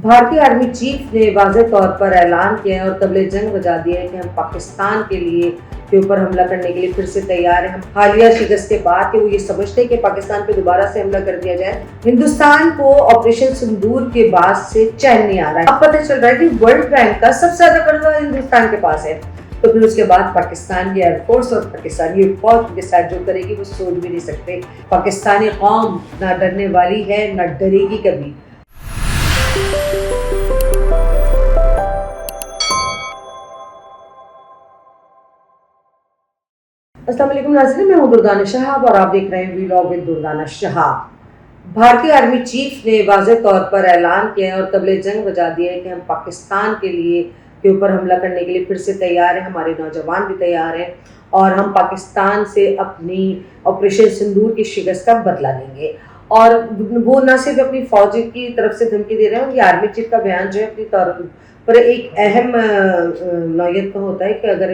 بھارتی army chief نے واضح طور پر اعلان کیا ہے اور طبلِ جنگ بجا دیا ہے کہ ہم پاکستان کے اوپر حملہ کرنے کے لیے پھر سے تیار ہیں. ہم حالیہ شکست کے بعد کہ وہ یہ سمجھتے ہیں کہ پاکستان پہ دوبارہ سے حملہ کر دیا جائے. ہندوستان کو آپریشن سندور کے بعد سے چین نہیں آ رہا ہے. اب پتہ چل رہا ہے کہ ورلڈ بینک کا سب سے زیادہ قرضہ ہندوستان کے پاس ہے. تو پھر اس کے بعد پاکستان کی ایئر فورس اور پاکستانی فوج کے ساتھ جو کرے گی وہ سوچ بھی نہیں سکتے. پاکستانی قوم نہ ڈرنے والی ہے نہ ڈرے گی کبھی. السلام علیکم ناظرین، میں ہوں دردانہ شہاب اور آپ دیکھ رہے ہیں ویلاگ ود دردانہ شہاب. بھارتی آرمی چیف نے واضح طور پر اعلان کیا ہے اور طبلِ جنگ بجا دیا ہے کہ ہم پاکستان کے اوپر حملہ کرنے کے لیے پھر سے تیار ہیں. ہمارے نوجوان بھی تیار ہیں اور ہم پاکستان سے اپنی آپریشن سندور کی شکست کا بدلہ لیں گے. اور وہ نہ صرف اپنی فوج کی طرف سے دھمکی دے رہے ہیں. ان کی آرمی چیف کا بیان جو ہے اپنی طور پر ایک اہم نوعیت کا ہوتا ہے کہ اگر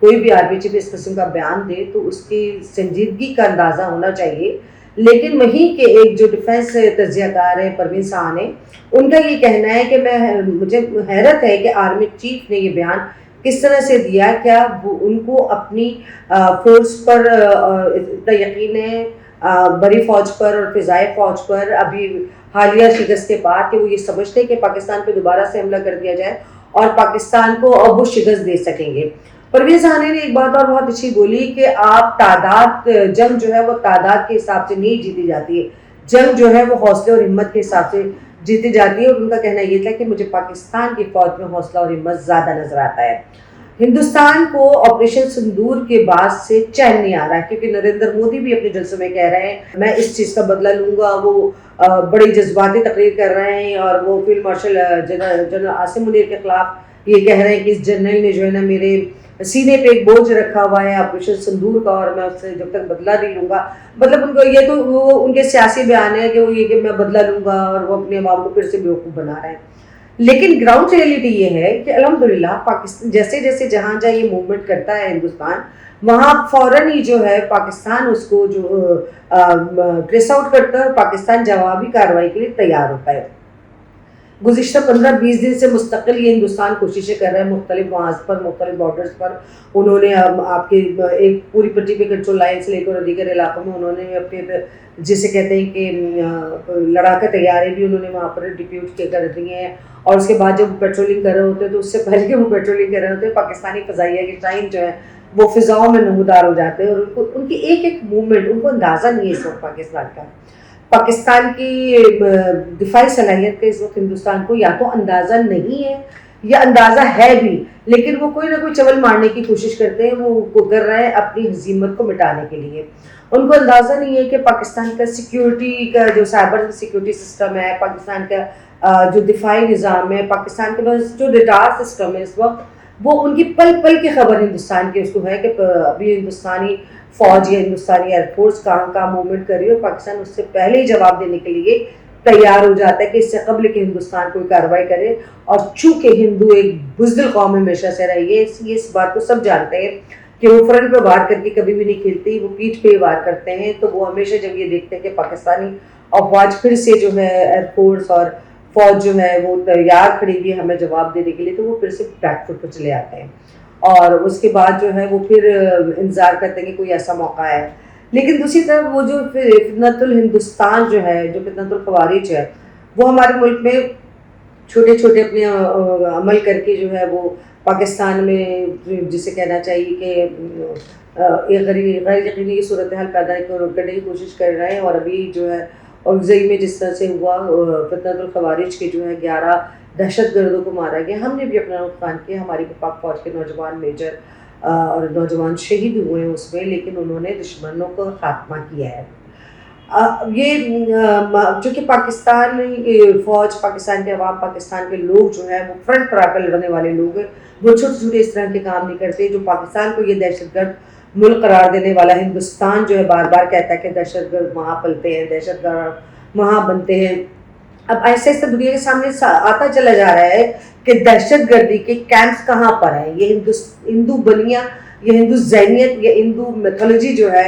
کوئی بھی آرمی چیف اس قسم کا بیان دے تو اس کی سنجیدگی کا اندازہ ہونا چاہیے. لیکن وہیں کے ایک جو ڈیفینس تجزیہ کار ہیں پروین سہانے، ان کا یہ کہنا ہے کہ مجھے حیرت ہے کہ آرمی چیف نے یہ بیان کس طرح سے دیا. کیا ان کو اپنی فورس پر اتنا یقین ہے، بڑی فوج پر اور فضائی فوج پر ابھی حالیہ شکست کے بعد کہ وہ یہ سمجھتے ہیں کہ پاکستان پہ دوبارہ سے حملہ کر دیا جائے اور پاکستان کو اب وہ شکست دے سکیں گے. پروین سہانے نے ایک بات اور بہت اچھی بولی کہ آپ جنگ جو ہے وہ تعداد کے حساب سے نہیں جیتی جاتی ہے. جنگ جو ہے وہ حوصلے اور ہمت کے حساب سے جیتی جاتی ہے. اور ان کا کہنا یہ تھا کہ مجھے پاکستان کی فوج میں حوصلہ اور ہمت زیادہ نظر آتا ہے. ہندوستان کو آپریشن سندور کے بعد سے چین نہیں آ رہا ہے کیونکہ نریندر مودی بھی اپنے جلسوں میں کہہ رہے ہیں میں اس چیز کا بدلہ لوں گا. وہ بڑی جذباتی تقریر کر رہے ہیں اور وہ field marshal general Asim Munir کے خلاف یہ کہہ رہے ہیں کہ اس جنرل نے جو ہے نا میرے سینے پہ ایک بوجھ رکھا ہوا ہے آپریشن سندور کا اور میں اس سے جب تک بدلہ نہیں لوں گا. مطلب ان کو یہ تو وہ ان کے سیاسی بیان ہے کہ وہ یہ کہ میں بدلہ لوں گا اور وہ اپنے عوام کو پھر سے بیوقوف بنا رہے ہیں. لیکن گراؤنڈ ریئلٹی یہ ہے کہ الحمدللہ پاکستان جیسے جیسے جہاں یہ موومنٹ کرتا ہے ہندوستان، وہاں فوراً ہی جو ہے پاکستان اس کو جو ٹریس آؤٹ کرتا ہے اور پاکستان جوابی کارروائی کے لیے تیار ہوتا ہے. گزشتہ 15-20 دن سے مستقل یہ ہندوستان کوششیں کر رہے ہیں مختلف محاذ پر، مختلف بارڈرز پر. انہوں نے آپ کے ایک پوری پٹی پہ کنٹرول لائن سے لے کر دیگر علاقوں میں انہوں نے اپنے جسے کہتے ہیں کہ لڑاکا طیارے بھی انہوں نے وہاں پر ڈپیوٹ کر دیے ہیں. اور اس کے بعد جب پیٹرولنگ کر رہے ہوتے ہیں تو اس سے پہلے کہ وہ پیٹرولنگ کر رہے ہوتے ہیں پاکستانی فضائیہ کے شاہین جو ہے وہ فضاؤں میں نمودار ہو جاتے ہیں. اور ان کی ایک ایک موومنٹ ان کو اندازہ نہیں ہے اس وقت پاکستان کا. پاکستان کی دفاعی صلاحیت کا اس وقت ہندوستان کو یا تو اندازہ نہیں ہے یا اندازہ ہے بھی، لیکن وہ کوئی نہ کوئی چول مارنے کی کوشش کرتے ہیں. وہ کر رہے ہیں اپنی ہزیمت کو مٹانے کے لیے. ان کو اندازہ نہیں ہے کہ پاکستان کا سیکیورٹی کا جو سائبر سیکیورٹی سسٹم ہے، پاکستان کا جو دفاعی نظام ہے، پاکستان کے پاس جو ریڈار سسٹم ہے اس وقت وہ ان کی پل پل کی خبر ہندوستان کی اس کو ہے کہ ابھی ہندوستانی فوج یا ہندوستانی ایئر فورس کہاں موومنٹ کر رہی ہے اور پاکستان اس سے پہلے ہی جواب دینے کے لیے تیار ہو جاتا ہے کہ اس سے قبل کہ ہندوستان کوئی کارروائی کرے. اور چونکہ ہندو ایک بزدل قوم ہمیشہ سے رہی ہے اس بات کو سب جانتے ہیں کہ وہ فرنٹ پہ وار کر کے کبھی بھی نہیں کھیلتی، وہ پیٹھ پہ وار کرتے ہیں. تو وہ ہمیشہ جب یہ دیکھتے ہیں کہ پاکستانی افواج پھر سے جو ہے ایئر فورس اور فوج جو ہے وہ تیار کھڑی ہوئی ہے ہمیں جواب دینے کے لیے، تو وہ پھر سے بیک فٹ پہ چلے آتے ہیں. اور اس کے بعد جو ہے وہ پھر انتظار کرتے ہیں کہ کوئی ایسا موقع ہے. لیکن دوسری طرف وہ جو فتنۃ الہندوستان جو ہے، جو فتنۃ الخوارج ہے، وہ ہمارے ملک میں چھوٹے چھوٹے اپنے عمل کر کے جو ہے وہ پاکستان میں جسے کہنا چاہیے کہ ایک غیر یقینی صورتحال پیدا کرنے کی کوشش کر رہے ہیں. اور ابھی جو ہے اگزئی میں جس طرح سے ہوا فتنۃ الخوارج کے جو ہے 11 دہشت گردوں کو مارا گیا، ہم نے بھی اپنا نقصان کیا. ہماری پاک فوج کے نوجوان میجر اور نوجوان شہید ہوئے ہیں اس میں، لیکن انہوں نے دشمنوں کو خاتمہ کیا ہے. یہ چونکہ پاکستان فوج، پاکستان کے عوام، پاکستان کے لوگ جو ہیں وہ فرنٹ پر آ کر لڑنے والے لوگ ہیں. وہ چھوٹے چھوٹے اس طرح کے کام نہیں کرتے جو پاکستان کو یہ دہشت گرد ملک قرار دینے والا ہندوستان جو ہے بار بار کہتا ہے کہ دہشت گرد وہاں پلتے ہیں، دہشت گرد وہاں بنتے ہیں. اب ایسے ایسے دنیا کے سامنے آتا چلا جا رہا ہے کہ دہشت گردی کے کیمپس کہاں پر ہیں. یہ ہندو بنیاں، یہ ہندو ذہنیت، یہ ہندو میتھولوجی جو ہے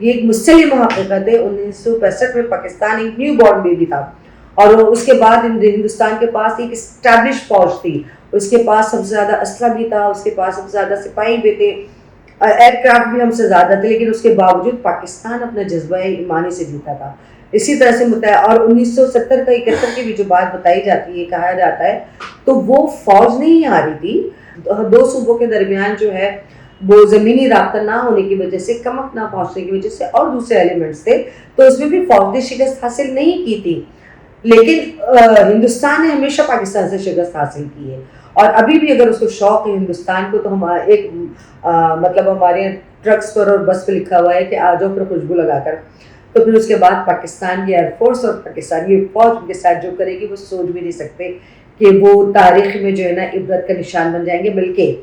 یہ ایک مسلم حقیقت ہے. 1965 میں پاکستان ایک نیو بورن بیبی تھا اور اس کے بعد ہندوستان کے پاس ایک اسٹیبلش فوج تھی. اس کے پاس سب سے زیادہ اسلحہ بھی تھا, اس کے پاس سب سے زیادہ سپاہی بھی تھے, ایئر کرافٹ بھی ہم سے زیادہ تھے, لیکن اس کے باوجود پاکستان اپنا جذبہ ایمانی سے جیتا تھا. اسی طرح سے اور 1970 کا 71 کی بھی جو بات بتائی جاتی ہے, کہا جاتا ہے, تو وہ فوج نہیں آ رہی تھی. دو صوبوں کے درمیان جو ہے وہ زمینی رابطہ نہ ہونے کی وجہ سے, کمک نہ پہنچنے کی وجہ سے اور دوسرے ایلیمنٹس تھے, تو اس میں بھی فوج نے شکست حاصل نہیں کی تھی. لیکن ہندوستان نے ہمیشہ پاکستان سے شکست حاصل کی ہے, اور ابھی بھی اگر اس کو شوق ہے ہندوستان کو, تو ہمارا ایک مطلب ہمارے ٹرکس پر اور بس پہ لکھا ہوا ہے کہ آ جاؤ پھر خوشبو لگا کر. تو پھر اس کے بعد پاکستان کی ایئر فورس اور پاکستان کی فوج ان کے ساتھ جو کرے گی, وہ سوچ بھی نہیں سکتے کہ وہ تاریخ میں جو ہے نا عبرت کا نشان بن جائیں گے. بلکہ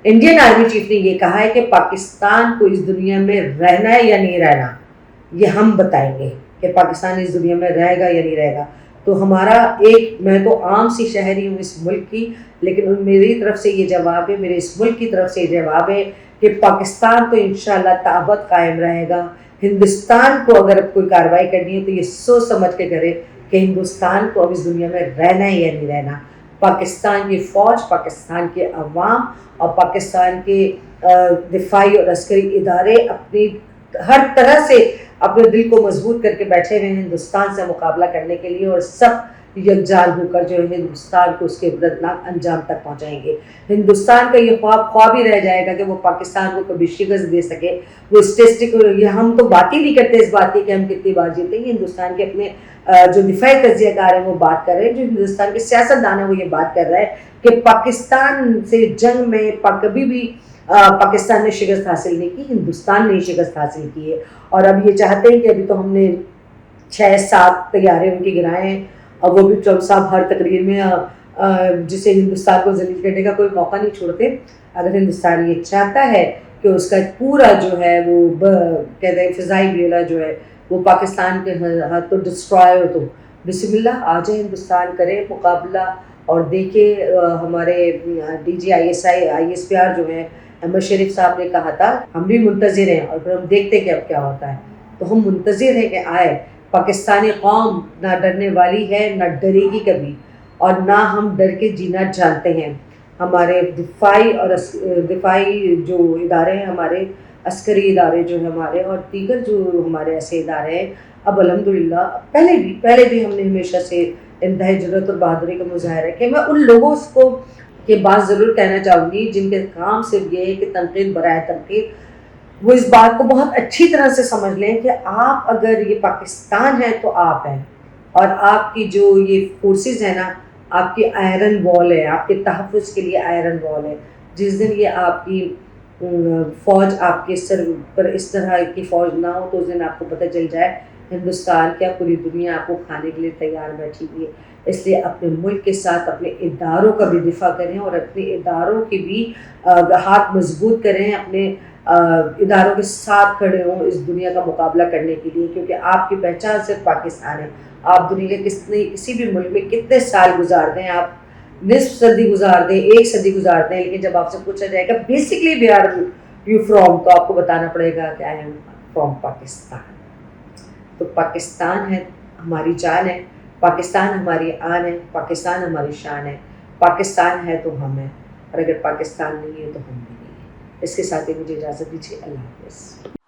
انڈین آرمی چیف نے یہ کہا ہے کہ پاکستان کو اس دنیا میں رہنا ہے یا نہیں رہنا, یہ ہم بتائیں گے کہ پاکستان اس دنیا میں رہے گا یا نہیں رہے گا. تو ہمارا میں تو عام سی شہری ہوں اس ملک کی, لیکن میری طرف سے یہ جواب ہے, میرے اس ملک کی طرف سے یہ جواب ہے کہ پاکستان تو انشاءاللہ تابت قائم رہے گا. ہندوستان کو اگر کوئی کارروائی کرنی ہے تو یہ سوچ سمجھ کے کرے کہ ہندوستان کو اب اس دنیا میں رہنا ہے یا نہیں رہنا. پاکستان کی فوج, پاکستان کے عوام اور پاکستان کے دفاعی اور عسکری ادارے اپنی ہر طرح سے اپنے دل کو مضبوط کر کے بیٹھے ہوئے ہیں ہندوستان سے مقابلہ کرنے کے لیے, اور سب یکجال ہو کر جو ہے ہندوستان کو اس کے عبرتناک انجام تک پہنچائیں گے. ہندوستان کا یہ خواب ہی رہ جائے گا کہ وہ پاکستان کو کبھی شکست دے سکے. وہ اسٹیٹسٹک, ہم تو بات ہی نہیں کرتے اس بات کی کہ ہم کتنی بار جیتے ہیں. ہندوستان کے اپنے جو دفاعی تجزیہ کار ہیں وہ بات کر رہے ہیں, جو ہندوستان کے سیاست دان ہیں وہ یہ بات کر رہا ہے کہ پاکستان سے جنگ میں کبھی بھی پاکستان نے شکست حاصل نہیں کی, ہندوستان نے شکست حاصل کی ہے. اور اب یہ چاہتے ہیں کہ ابھی تو ہم نے 6-7 طیارے ان کے گرائے ہیں, اور وہ بھی ٹرمپ صاحب ہر تقریر میں جسے ہندوستان کو ذلیل کرنے کا کوئی موقع نہیں چھوڑتے. اگر ہندوستان یہ چاہتا ہے کہ اس کا پورا جو ہے وہ کہتے ہیں فضائی بیڑا جو ہے وہ پاکستان کے ہاتھ تو ڈسٹرائے ہو, تو بسم اللہ آ جائے, ہندوستان کرے مقابلہ. اور دیکھیں ہمارے D G I S P R جو ہے احمد شریف صاحب نے کہا تھا ہم بھی منتظر ہیں, اور پھر ہم دیکھتے ہیں کہ اب کیا ہوتا ہے. تو ہم منتظر ہیں کہ آئے. پاکستانی قوم نہ ڈرنے والی ہے, نہ ڈرے گی کبھی, اور نہ ہم ڈر کے جینا جانتے ہیں. ہمارے دفاعی جو ادارے ہیں, ہمارے عسکری ادارے جو ہیں ہمارے, اور دیگر جو ہمارے ایسے ادارے ہیں, اب الحمدللہ پہلے بھی ہم نے ہمیشہ سے انتہائی جرأت اور بہادری کا مظاہرہ کیا. میں ان لوگوں کو یہ بات ضرور کہنا چاہوں گی جن کے کام صرف یہ ہے کہ تنقید برائے تنقید, وہ اس بات کو بہت اچھی طرح سے سمجھ لیں کہ آپ اگر یہ پاکستان ہے تو آپ ہیں, اور آپ کی جو یہ فورسز ہیں نا, آپ کی آئرن وال ہے, آپ کے تحفظ کے لیے آئرن وال ہے. جس دن یہ آپ کی فوج آپ کے سر پر اس طرح کی فوج نہ ہو, تو اس دن آپ کو پتہ چل جائے ہندوستان کیا پوری دنیا آپ کو کھانے کے لیے تیار بیٹھی ہوئی ہے. اس لیے اپنے ملک کے ساتھ اپنے اداروں کا بھی دفاع کریں, اور اپنے اداروں کی بھی ہاتھ مضبوط کریں, اپنے اداروں کے ساتھ کھڑے ہوں اس دنیا کا مقابلہ کرنے کے لیے, کیونکہ آپ کی پہچان صرف پاکستان ہے. آپ دنیا کے کسی بھی ملک میں کتنے سال گزار دیں, آپ نصف صدی گزار دیں, 1 صدی گزار دیں, لیکن جب آپ سے پوچھا جائے گا basically where are you from, تو آپ کو بتانا پڑے گا کہ آئی ایم فرام پاکستان. تو پاکستان ہے ہماری جان ہے, پاکستان ہماری آن ہے, پاکستان ہماری شان ہے. پاکستان ہے تو ہم ہیں, اور اگر پاکستان نہیں ہے تو ہم بھی نہیں ہیں. اس کے ساتھ ہی مجھے اجازت دیجیے. اللہ حافظ.